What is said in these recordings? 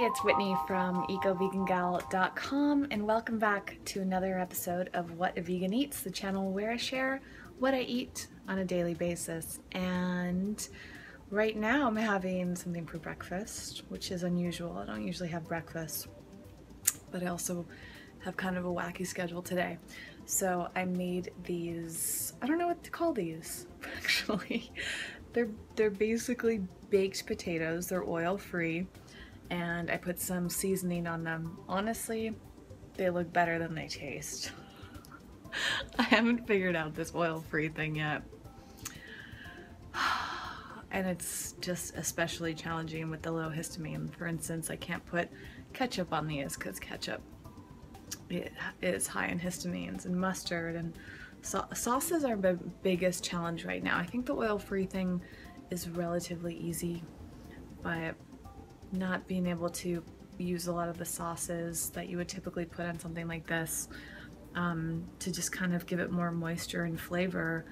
it's Whitney from EcoVeganGal.com and welcome back to another episode of What a Vegan Eats, the channel where I share what I eat on a daily basis. And right now I'm having something for breakfast, which is unusual. I don't usually have breakfast, but I also have kind of a wacky schedule today. So I made these, I don't know what to call these actually. They're basically baked potatoes. They're oil-free, and I put some seasoning on them. Honestly, they look better than they taste. I haven't figured out this oil-free thing yet. And it's just especially challenging with the low histamine. For instance, I can't put ketchup on these because ketchup is high in histamines, and mustard, and sauces are the biggest challenge right now. I think the oil-free thing is relatively easy, but not being able to use a lot of the sauces that you would typically put on something like this to just kind of give it more moisture and flavor,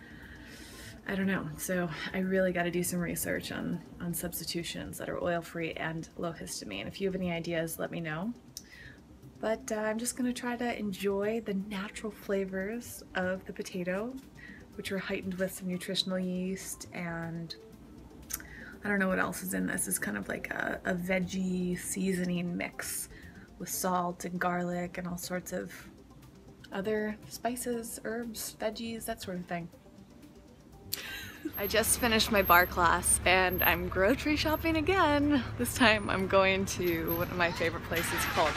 I don't know. So I really got to do some research on substitutions that are oil-free and low histamine. If you have any ideas, let me know. But I'm just going to try to enjoy the natural flavors of the potato, which are heightened with some nutritional yeast, and I don't know what else is in this. It's kind of like a veggie seasoning mix with salt and garlic and all sorts of other spices, herbs, veggies, that sort of thing. I just finished my bar class and I'm grocery shopping again. This time I'm going to one of my favorite places called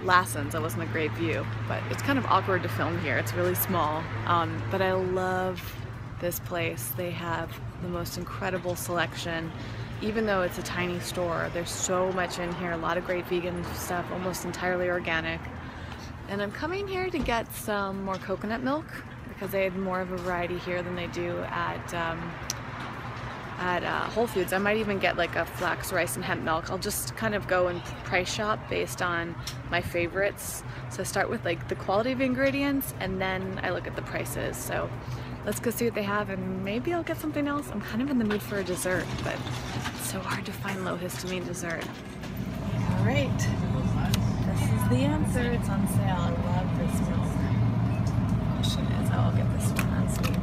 Lassen's. That wasn't a great view, but it's kind of awkward to film here. It's really small, but I love this place. They have the most incredible selection. Even though it's a tiny store, there's so much in here, a lot of great vegan stuff, almost entirely organic. And I'm coming here to get some more coconut milk because they have more of a variety here than they do at Whole Foods. I might even get like a flax, rice, and hemp milk. I'll just kind of go and price shop based on my favorites. So I start with like the quality of ingredients and then I look at the prices. So let's go see what they have and maybe I'll get something else. I'm kind of in the mood for a dessert, but it's so hard to find low histamine dessert. All right, this is the answer. It's on sale. I love this milk. The question is how I'll get this one on sweet.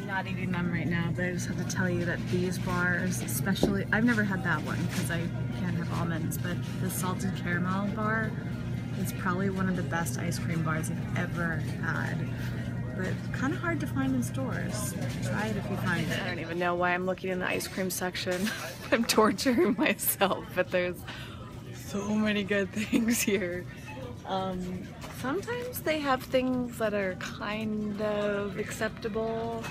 Not eating them right now, but I just have to tell you that these bars, especially, I've never had that one because I can't have almonds, but the salted caramel bar is probably one of the best ice cream bars I've ever had, but kind of hard to find in stores. Try it if you find it. I don't even know why I'm looking in the ice cream section. I'm torturing myself, but there's so many good things here. Sometimes they have things that are kind of acceptable.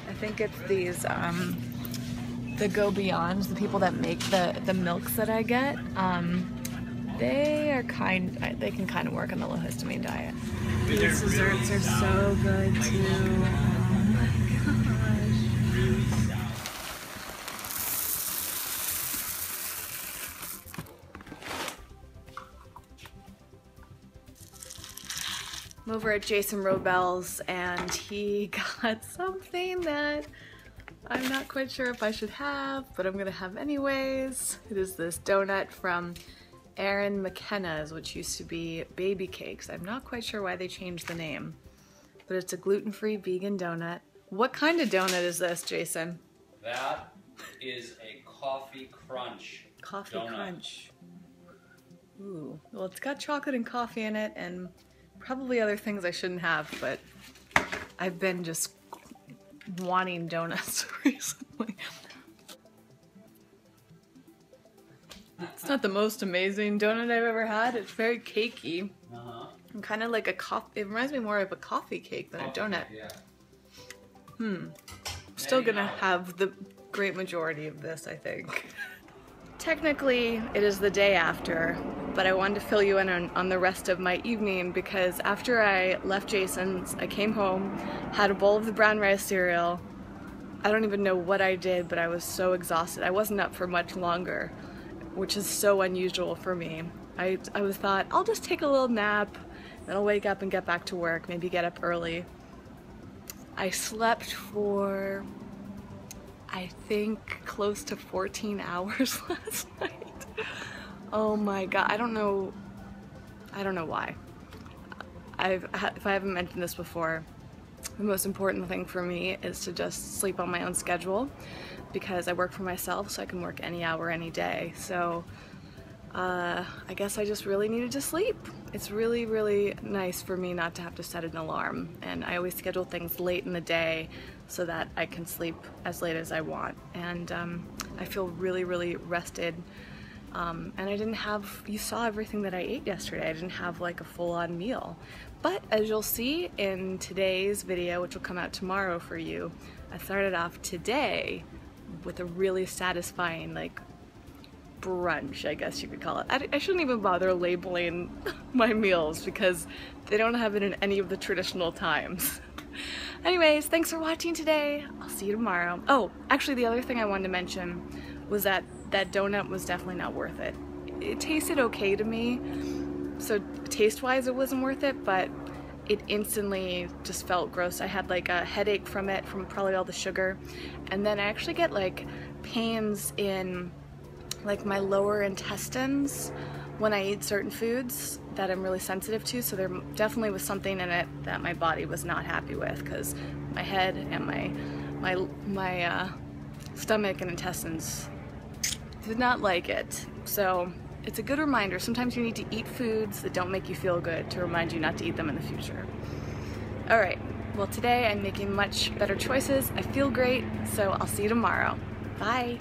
I think it's these, the Go Beyonds, the people that make the milks that I get. They can kind of work on the low histamine diet. These desserts are so good too. Oh my gosh. I'm over at Jason Robel's and he got something that I'm not quite sure if I should have, but I'm gonna have anyways. It is this donut from Erin McKenna's, which used to be Baby Cakes. I'm not quite sure why they changed the name, but it's a gluten-free vegan donut. What kind of donut is this, Jason? That is a coffee crunch. Coffee donut. crunch. Ooh, well, it's got chocolate and coffee in it and probably other things I shouldn't have, but I've been just wanting donuts recently. It's not the most amazing donut I've ever had. It's very cakey. And kind of like a coffee. It reminds me more of a coffee cake than a donut. Yeah. Still gonna have the great majority of this, I think. Technically, it is the day after, but I wanted to fill you in on the rest of my evening because after I left Jason's, I came home, had a bowl of the brown rice cereal. I don't even know what I did, but I was so exhausted. I wasn't up for much longer, which is so unusual for me. I thought, I'll just take a little nap Then I'll wake up and get back to work, maybe get up early. I slept for, I think, close to 14 hours last night. Oh my god, I don't know why. If I haven't mentioned this before, the most important thing for me is to just sleep on my own schedule, because I work for myself, so I can work any hour, any day. So I guess I just really needed to sleep. It's really, really nice for me not to have to set an alarm, and I always schedule things late in the day so that I can sleep as late as I want. And I feel really, really rested. And I didn't have, you saw everything that I ate yesterday. I didn't have like a full-on meal. But as you'll see in today's video, which will come out tomorrow for you, I started off today with a really satisfying, like, brunch, I guess you could call it. I shouldn't even bother labeling my meals because they don't have it in any of the traditional times. Anyways, thanks for watching today. I'll see you tomorrow. Oh, actually the other thing I wanted to mention was that that donut was definitely not worth it. It tasted okay to me, so taste-wise it wasn't worth it, but it instantly just felt gross. I had like a headache from it, from probably all the sugar, and then I actually get like pains in like my lower intestines when I eat certain foods that I'm really sensitive to, so there definitely was something in it that my body was not happy with, because my head and my stomach and intestines did not like it. So it's a good reminder. Sometimes you need to eat foods that don't make you feel good to remind you not to eat them in the future. Alright, well today I'm making much better choices. I feel great, so I'll see you tomorrow. Bye!